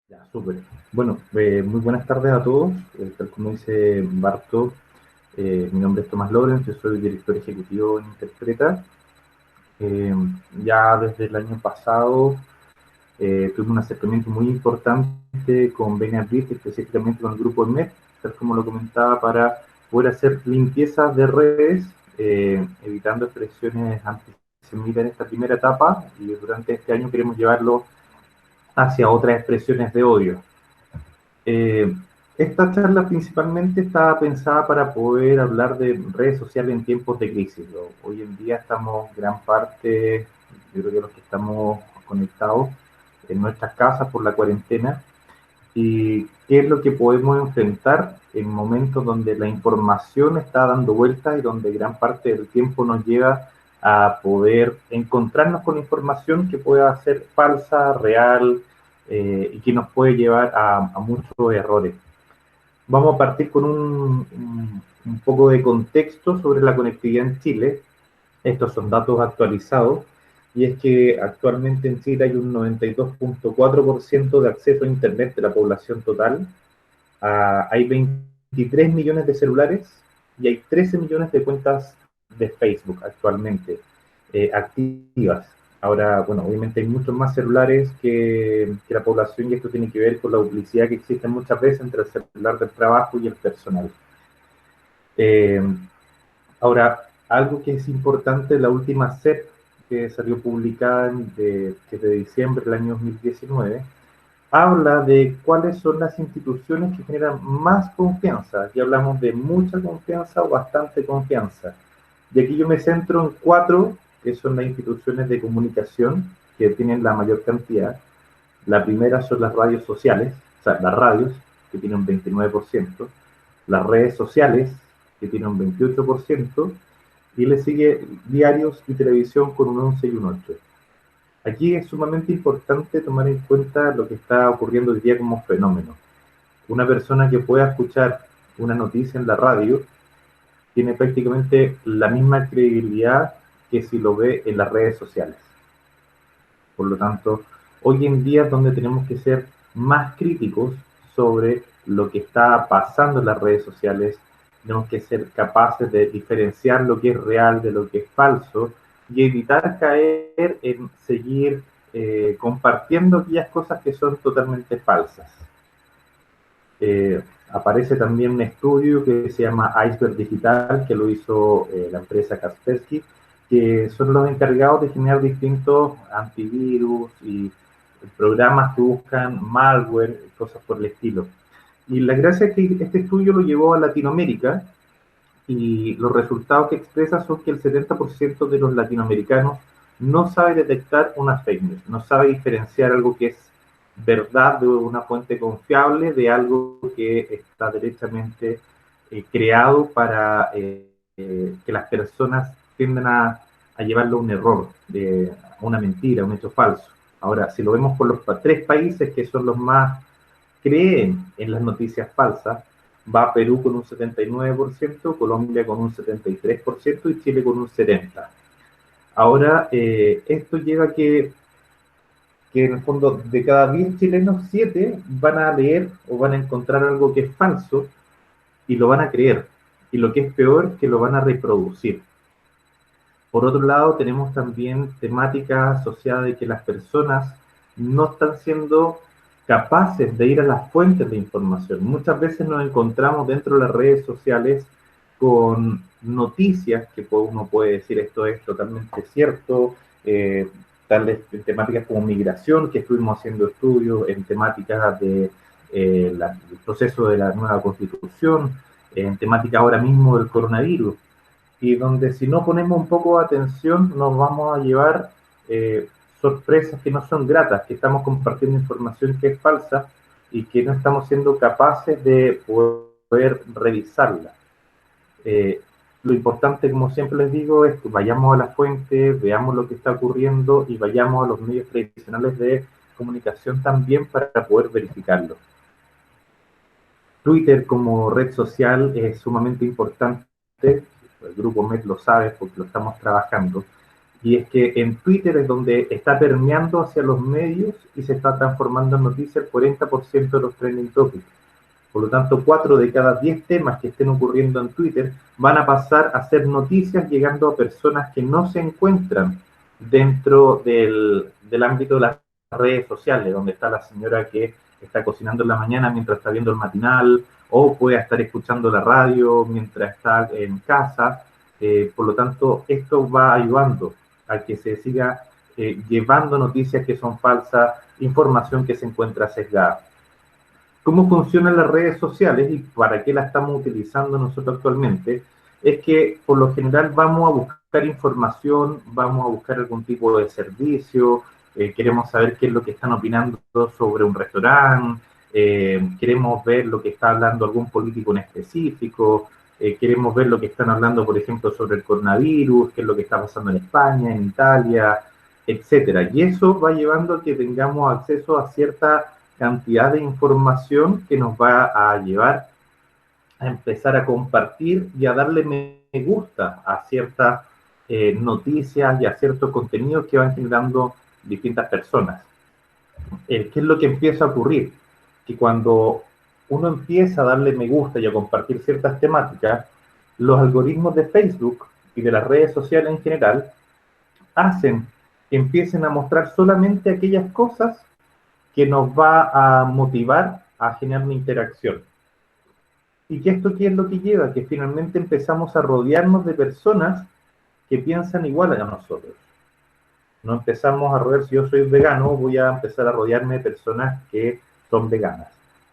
Ya, súper. Bueno, muy buenas tardes a todos. Tal como dice Barto, mi nombre es Tomás Lorenz, yo soy director ejecutivo en Interpreta. Eh, ya desde el año pasado tuve un acercamiento muy importante con Benabit, específicamente con el grupo MEP, tal como lo comentaba, para poder hacer limpiezas de redes, evitando expresiones antisemitas en esta primera etapa, y durante este año queremos llevarlo hacia otras expresiones de odio. Eh, esta charla principalmente está pensada para poder hablar de redes sociales en tiempos de crisis. Hoy en día estamos gran parte, yo creo que los que estamos conectados en nuestras casas por la cuarentena, y qué es lo que podemos enfrentar en momentos donde la información está dando vueltas y donde gran parte del tiempo nos lleva a poder encontrarnos con información que pueda ser falsa, real, y que nos puede llevar a muchos errores. Vamos a partir con un poco de contexto sobre la conectividad en Chile. Estos son datos actualizados, y es que actualmente en Chile hay un 92.4% de acceso a Internet de la población total. Hay 23 millones de celulares y hay 13 millones de cuentas de Facebook actualmente activas. Ahora, bueno, obviamente hay muchos más celulares que la población, y esto tiene que ver con la duplicidad que existe muchas veces entre el celular del trabajo y el personal. Eh, Ahora, algo que es importante, la última CEP que salió publicada que es de diciembre del año 2019, habla de cuáles son las instituciones que generan más confianza. Aquí hablamos de mucha confianza o bastante confianza. Y aquí yo me centro en cuatro, que son las instituciones de comunicación, que tienen la mayor cantidad. La primera son las radios sociales, o sea, las radios, que tienen un 29%, las redes sociales, que tienen un 28%, y le sigue diarios y televisión con un 11 y un 8. Aquí es sumamente importante tomar en cuenta lo que está ocurriendo hoy día como fenómeno. Una persona que pueda escuchar una noticia en la radio tiene prácticamente la misma credibilidad que si lo ve en las redes sociales. Por lo tanto, hoy en día es donde tenemos que ser más críticos sobre lo que está pasando en las redes sociales. Tenemos que ser capaces de diferenciar lo que es real de lo que es falso y evitar caer en seguir compartiendo aquellas cosas que son totalmente falsas. Aparece también un estudio que se llama Iceberg Digital, que lo hizo la empresa Kaspersky, que son los encargados de generar distintos antivirus y programas que buscan malware, cosas por el estilo. Y la gracia es que este estudio lo llevó a Latinoamérica, y los resultados que expresa son que el 70% de los latinoamericanos no sabe detectar una fake news, no sabe diferenciar algo que es verdad de una fuente confiable de algo que está derechamente creado para que las personas tiendan a llevarlo a un error, a una mentira, a un hecho falso. Ahora, si lo vemos por los tres países que son los más creen en las noticias falsas, va Perú con un 79%, Colombia con un 73% y Chile con un 70%. Ahora, esto lleva a que en el fondo de cada 10 chilenos, 7 van a leer o van a encontrar algo que es falso y lo van a creer. Y lo que es peor, que lo van a reproducir. Por otro lado, tenemos también temática asociada de que las personas no están siendo capaces de ir a las fuentes de información. Muchas veces nos encontramos dentro de las redes sociales con noticias que uno puede decir esto es totalmente cierto, tales temáticas como migración, que estuvimos haciendo estudios en temáticas de el proceso de la nueva constitución, en temática ahora mismo del coronavirus, y donde si no ponemos un poco de atención nos vamos a llevar sorpresas que no son gratas, que estamos compartiendo información que es falsa y que no estamos siendo capaces de poder revisarla. Lo importante, como siempre les digo, es que vayamos a la fuente, veamos lo que está ocurriendo y vayamos a los medios tradicionales de comunicación también para poder verificarlo. Twitter como red social es sumamente importante, el grupo MET lo sabe porque lo estamos trabajando, y es que en Twitter es donde está permeando hacia los medios y se está transformando en noticia el 40% de los trending topics. Por lo tanto, 4 de cada 10 temas que estén ocurriendo en Twitter van a pasar a ser noticias llegando a personas que no se encuentran dentro del ámbito de las redes sociales, donde está la señora que está cocinando en la mañana mientras está viendo el matinal, o puede estar escuchando la radio mientras está en casa. Por lo tanto, esto va ayudando a que se siga llevando noticias que son falsas, información que se encuentra sesgada. ¿Cómo funcionan las redes sociales y para qué las estamos utilizando nosotros actualmente? Es que por lo general vamos a buscar información, vamos a buscar algún tipo de servicio, queremos saber qué es lo que están opinando sobre un restaurante, queremos ver lo que está hablando algún político en específico, queremos ver lo que están hablando, por ejemplo, sobre el coronavirus, qué es lo que está pasando en España, en Italia, etcétera. Y eso va llevando a que tengamos acceso a cierta cantidad de información que nos va a llevar a empezar a compartir y a darle me gusta a ciertas noticias y a ciertos contenidos que van generando distintas personas. ¿Qué es lo que empieza a ocurrir? Que cuando uno empieza a darle me gusta y a compartir ciertas temáticas, los algoritmos de Facebook y de las redes sociales en general hacen que empiecen a mostrar solamente aquellas cosas que nos va a motivar a generar una interacción. ¿Y que esto qué es lo que lleva? Que finalmente empezamos a rodearnos de personas que piensan igual a nosotros. No empezamos a rodear, si yo soy vegano, voy a empezar a rodearme de personas que son veganas.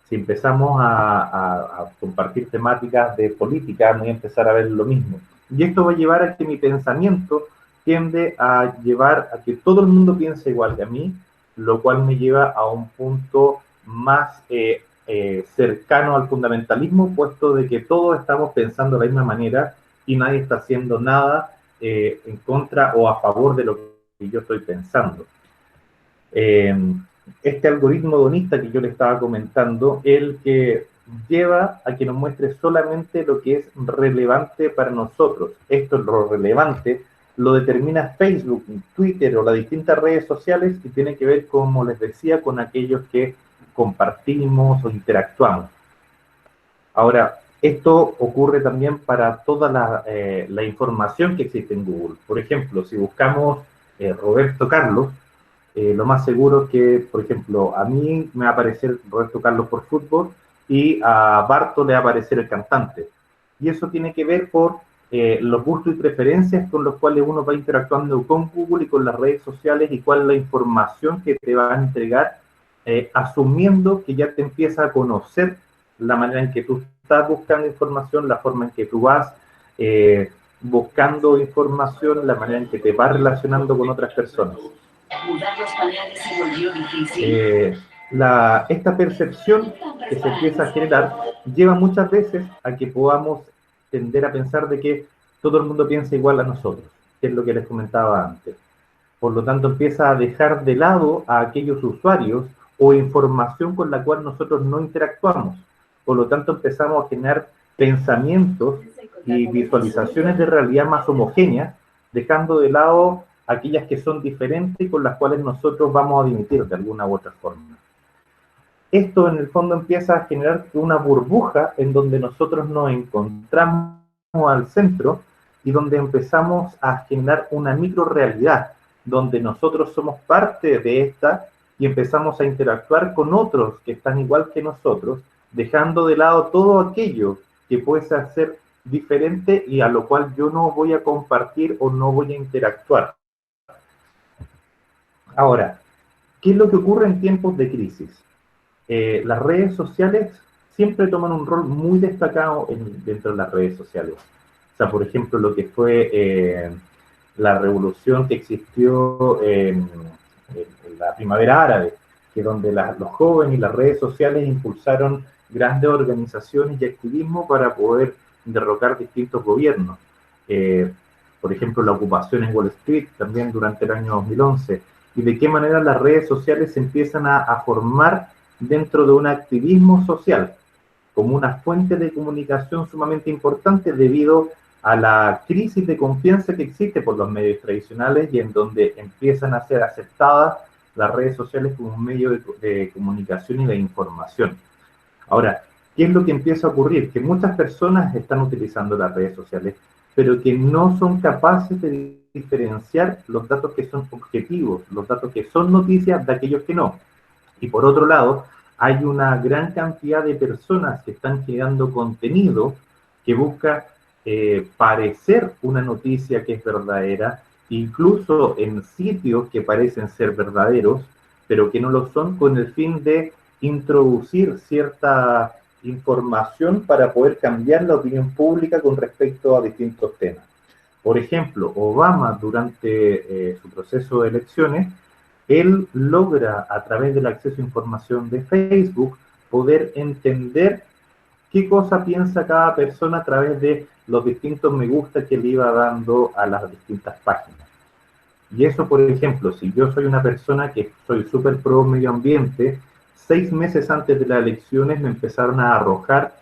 Si empezamos a compartir temáticas de política, voy a empezar a ver lo mismo. Y esto va a llevar a que mi pensamiento tiende a llevar a que todo el mundo piense igual que a mí, lo cual me lleva a un punto más cercano al fundamentalismo, puesto de que todos estamos pensando de la misma manera y nadie está haciendo nada en contra o a favor de lo que yo estoy pensando. Este algoritmo hedonista que yo le estaba comentando, el que lleva a que nos muestre solamente lo que es relevante para nosotros. Esto es lo relevante, lo determina Facebook, Twitter o las distintas redes sociales y tiene que ver, como les decía, con aquellos que compartimos o interactuamos. Ahora, esto ocurre también para toda la información que existe en Google. Por ejemplo, si buscamos Roberto Carlos, lo más seguro es que, por ejemplo, a mí me va a aparecer Roberto Carlos por fútbol y a Barto le va a aparecer el cantante. Y eso tiene que ver por los gustos y preferencias con los cuales uno va interactuando con Google y con las redes sociales y cuál es la información que te va a entregar, asumiendo que ya te empieza a conocer la manera en que tú estás buscando información, la forma en que tú vas buscando información, la manera en que te vas relacionando con otras personas. Esta percepción que se empieza a generar lleva muchas veces a que podamos tender a pensar de que todo el mundo piensa igual a nosotros, que es lo que les comentaba antes. Por lo tanto, empieza a dejar de lado a aquellos usuarios o información con la cual nosotros no interactuamos. Por lo tanto, empezamos a generar pensamientos y visualizaciones de realidad más homogéneas, dejando de lado aquellas que son diferentes y con las cuales nosotros vamos a dimitir de alguna u otra forma. Esto en el fondo empieza a generar una burbuja en donde nosotros nos encontramos al centro y donde empezamos a generar una microrealidad, donde nosotros somos parte de esta y empezamos a interactuar con otros que están igual que nosotros, dejando de lado todo aquello que puede ser diferente y a lo cual yo no voy a compartir o no voy a interactuar. Ahora, ¿qué es lo que ocurre en tiempos de crisis? Las redes sociales siempre toman un rol muy destacado dentro de las redes sociales. O sea, por ejemplo, lo que fue la revolución que existió en la primavera árabe, que donde los jóvenes y las redes sociales impulsaron grandes organizaciones y activismo para poder derrocar distintos gobiernos. Por ejemplo, la ocupación en Wall Street también durante el año 2011. Y de qué manera las redes sociales se empiezan a formar dentro de un activismo social, como una fuente de comunicación sumamente importante debido a la crisis de confianza que existe por los medios tradicionales y en donde empiezan a ser aceptadas las redes sociales como un medio de comunicación y de información. Ahora, ¿qué es lo que empieza a ocurrir? Que muchas personas están utilizando las redes sociales, pero que no son capaces de diferenciar los datos que son objetivos, los datos que son noticias de aquellos que no. Y por otro lado, hay una gran cantidad de personas que están creando contenido que busca parecer una noticia que es verdadera, incluso en sitios que parecen ser verdaderos, pero que no lo son, con el fin de introducir cierta información para poder cambiar la opinión pública con respecto a distintos temas. Por ejemplo, Obama durante su proceso de elecciones, él logra a través del acceso a información de Facebook poder entender qué cosa piensa cada persona a través de los distintos me gusta que le iba dando a las distintas páginas. Y eso, por ejemplo, si yo soy una persona que soy súper pro medio ambiente, 6 meses antes de las elecciones me empezaron a arrojar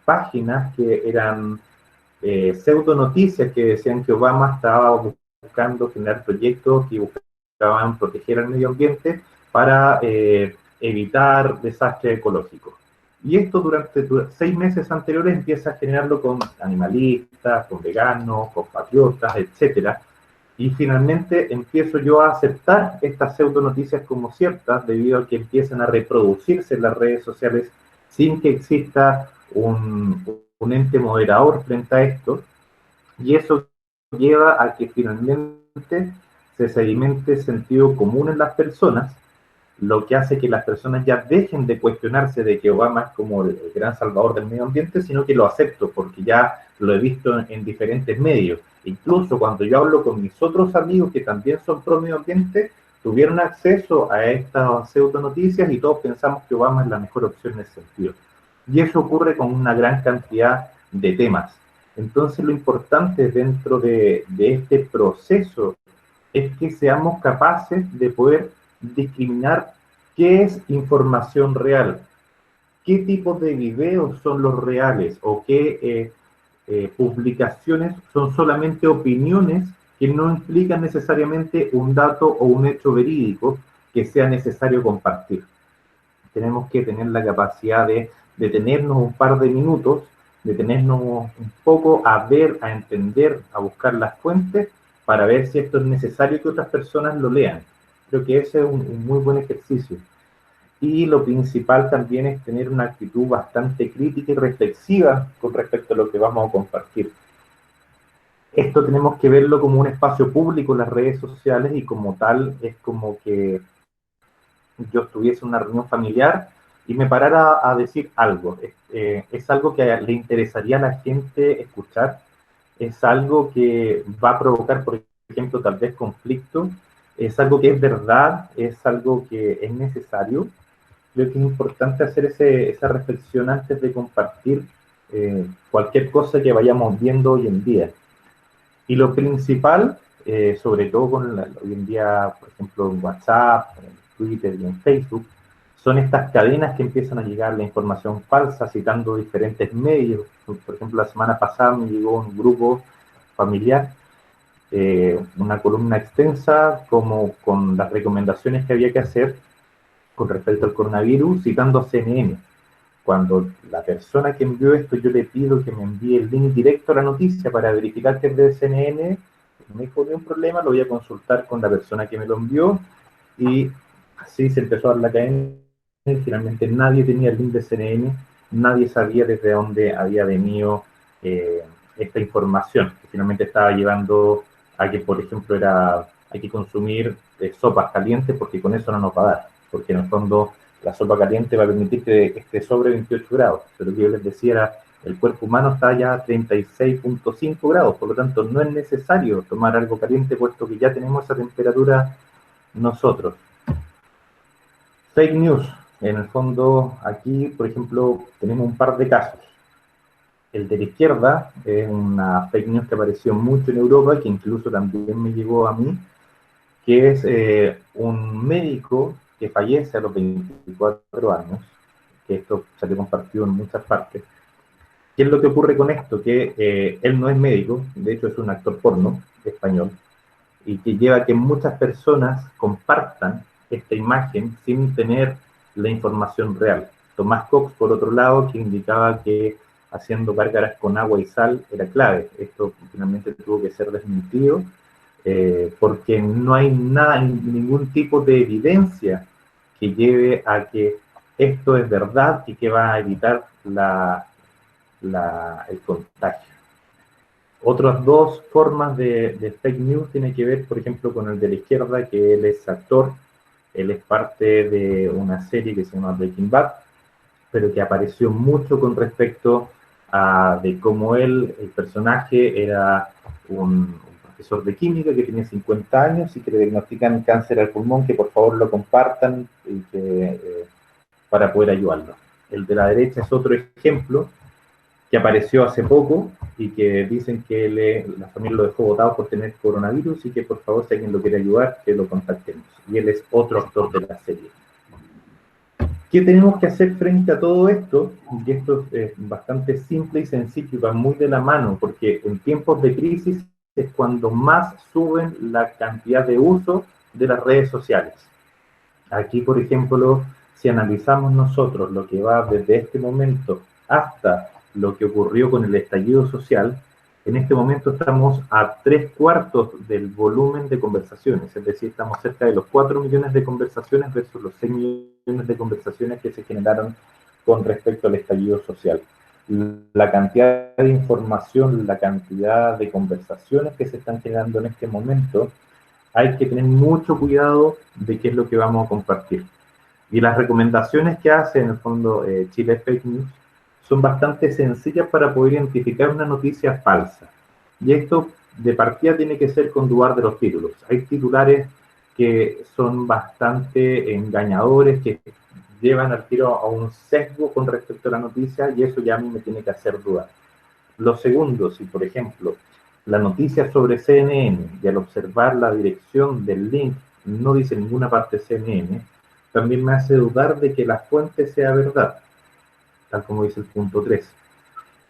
páginas que eran pseudo noticias que decían que Obama estaba buscando generar proyectos que buscaban proteger al medio ambiente para evitar desastres ecológicos. Y esto durante 6 meses anteriores empieza a generarlo con animalistas, con veganos, con patriotas, etcétera. Y finalmente empiezo yo a aceptar estas pseudo noticias como ciertas debido a que empiezan a reproducirse en las redes sociales sin que exista un ente moderador frente a esto. Y eso lleva a que finalmente se sedimente sentido común en las personas, lo que hace que las personas ya dejen de cuestionarse de que Obama es como el gran salvador del medio ambiente, sino que lo acepto porque ya lo he visto en diferentes medios. Incluso cuando yo hablo con mis otros amigos que también son pro medio ambiente, tuvieron acceso a estas pseudo noticias y todos pensamos que Obama es la mejor opción en ese sentido. Y eso ocurre con una gran cantidad de temas. Entonces lo importante dentro de este proceso es que seamos capaces de poder discriminar qué es información real, qué tipos de videos son los reales o qué publicaciones son solamente opiniones que no implican necesariamente un dato o un hecho verídico que sea necesario compartir. Tenemos que tener la capacidad de detenernos un par de minutos, detenernos un poco a ver, a entender, a buscar las fuentes para ver si esto es necesario que otras personas lo lean. Creo que ese es un muy buen ejercicio. Y lo principal también es tener una actitud bastante crítica y reflexiva con respecto a lo que vamos a compartir. Esto tenemos que verlo como un espacio público en las redes sociales y como tal es como que yo estuviese en una reunión familiar y me parara a decir algo. Es algo que le interesaría a la gente escuchar, es algo que va a provocar, por ejemplo, tal vez conflicto, es algo que es verdad, es algo que es necesario. Creo que es importante hacer esa reflexión antes de compartir cualquier cosa que vayamos viendo hoy en día. Y lo principal, sobre todo hoy en día, por ejemplo, en WhatsApp, en Twitter y en Facebook, son estas cadenas que empiezan a llegar la información falsa citando diferentes medios. Por ejemplo, la semana pasada me llegó un grupo familiar, una columna extensa como con las recomendaciones que había que hacer con respecto al coronavirus, citando a CNN. Cuando la persona que envió esto, yo le pido que me envíe el link directo a la noticia para verificar que es de CNN, no me pone un problema, lo voy a consultar con la persona que me lo envió y así se empezó a dar la cadena. Finalmente nadie tenía el link de CNN, nadie sabía desde dónde había venido esta información, que finalmente estaba llevando a que, por ejemplo, hay que consumir sopas calientes porque con eso no nos va a dar, porque en el fondo la sopa caliente va a permitir que esté sobre 28 grados, pero lo que yo les decía era, el cuerpo humano está ya a 36.5 grados, por lo tanto no es necesario tomar algo caliente puesto que ya tenemos esa temperatura nosotros. Fake news, en el fondo aquí, por ejemplo, tenemos un par de casos. El de la izquierda es una fake news que apareció mucho en Europa, que incluso también me llegó a mí, que es un médico que fallece a los 24 años, que esto se le compartió en muchas partes, ¿Qué es lo que ocurre con esto? Que él no es médico, de hecho es un actor porno español, y que lleva a que muchas personas compartan esta imagen sin tener la información real. Tomás Cox, por otro lado, que indicaba que haciendo gárgaras con agua y sal era clave. Esto finalmente tuvo que ser desmentido porque no hay nada, ningún tipo de evidencia que lleve a que esto es verdad y que va a evitar el contagio. Otras dos formas de fake news tienen que ver, por ejemplo, con el de la izquierda, que él es actor, él es parte de una serie que se llama Breaking Bad, pero que apareció mucho con respecto a de cómo él, el personaje, era un profesor de química que tiene 50 años y que le diagnostican cáncer al pulmón, que por favor lo compartan y que, para poder ayudarlo. El de la derecha es otro ejemplo que apareció hace poco y que dicen que la familia lo dejó botado por tener coronavirus y que por favor, si alguien lo quiere ayudar, que lo contactemos. Y él es otro actor de la serie. ¿Qué tenemos que hacer frente a todo esto? Y esto es bastante simple y sencillo y va muy de la mano, porque en tiempos de crisis es cuando más suben la cantidad de uso de las redes sociales. Aquí, por ejemplo, si analizamos nosotros lo que va desde este momento hasta lo que ocurrió con el estallido social, en este momento estamos a 3/4 del volumen de conversaciones, es decir, estamos cerca de los 4 millones de conversaciones versus los 6 millones de conversaciones que se generaron con respecto al estallido social. La cantidad de información, la cantidad de conversaciones que se están generando en este momento, hay que tener mucho cuidado de qué es lo que vamos a compartir. Y las recomendaciones que hace en el fondo Chile Fake News son bastante sencillas para poder identificar una noticia falsa. Y esto de partida tiene que ser con dudar de los títulos. Hay titulares que son bastante engañadores, que llevan al tiro a un sesgo con respecto a la noticia y eso ya a mí me tiene que hacer dudar. Lo segundo, si por ejemplo la noticia sobre CNN y al observar la dirección del link no dice ninguna parte CNN, también me hace dudar de que la fuente sea verdad, tal como dice el punto 3.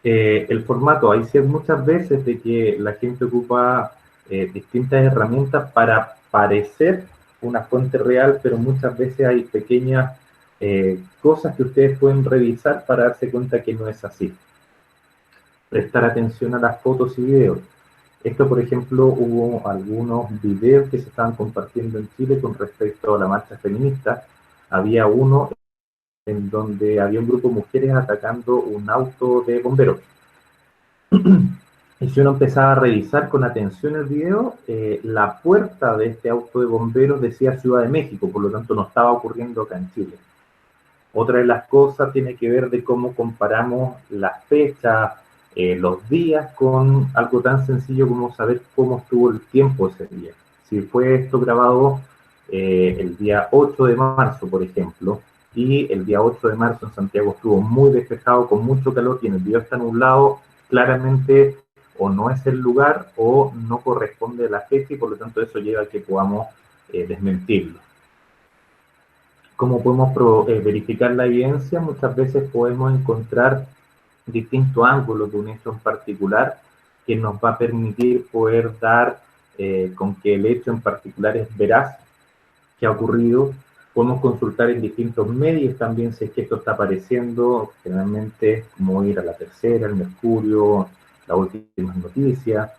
El formato, hay muchas veces de que la gente ocupa distintas herramientas para parecer una fuente real, pero muchas veces hay pequeñas cosas que ustedes pueden revisar para darse cuenta que no es así. Prestar atención a las fotos y videos. Esto, por ejemplo, hubo algunos videos que se estaban compartiendo en Chile con respecto a la marcha feminista. Había uno en donde había un grupo de mujeres atacando un auto de bomberos. Y si uno empezaba a revisar con atención el video, la puerta de este auto de bomberos decía Ciudad de México, por lo tanto no estaba ocurriendo acá en Chile. Otra de las cosas tiene que ver de cómo comparamos las fechas, los días, con algo tan sencillo como saber cómo estuvo el tiempo ese día. Si fue esto grabado el día 8 de marzo, por ejemplo, y el día 8 de marzo en Santiago estuvo muy despejado, con mucho calor, y en el video está nublado, claramente o no es el lugar o no corresponde a la fecha, y por lo tanto eso lleva a que podamos desmentirlo. ¿Cómo podemos verificar la evidencia? Muchas veces podemos encontrar distintos ángulos de un hecho en particular que nos va a permitir poder dar con que el hecho en particular es veraz, que ha ocurrido. Podemos consultar en distintos medios también si es que esto está apareciendo, generalmente como ir a La Tercera, El Mercurio, Las Últimas Noticias,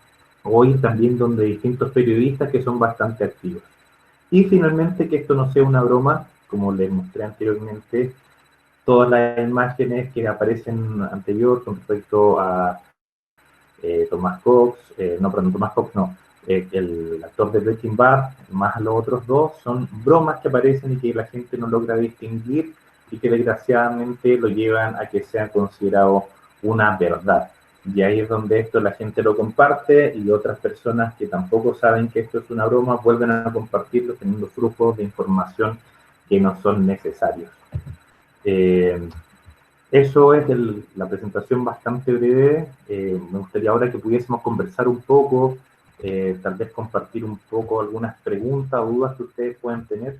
o ir también donde distintos periodistas que son bastante activos. Y finalmente que esto no sea una broma, como les mostré anteriormente, todas las imágenes que aparecen anterior con respecto a Tomás Cox, no, perdón, Tomás Cox no, el actor de Breaking Bad, más los otros dos, son bromas que aparecen y que la gente no logra distinguir y que desgraciadamente lo llevan a que sea considerado una verdad. Y ahí es donde esto la gente lo comparte y otras personas que tampoco saben que esto es una broma vuelven a compartirlo teniendo flujos de información que no son necesarios. Eso es la presentación bastante breve. Me gustaría ahora que pudiésemos conversar un poco, tal vez compartir un poco algunas preguntas o dudas que ustedes puedan tener.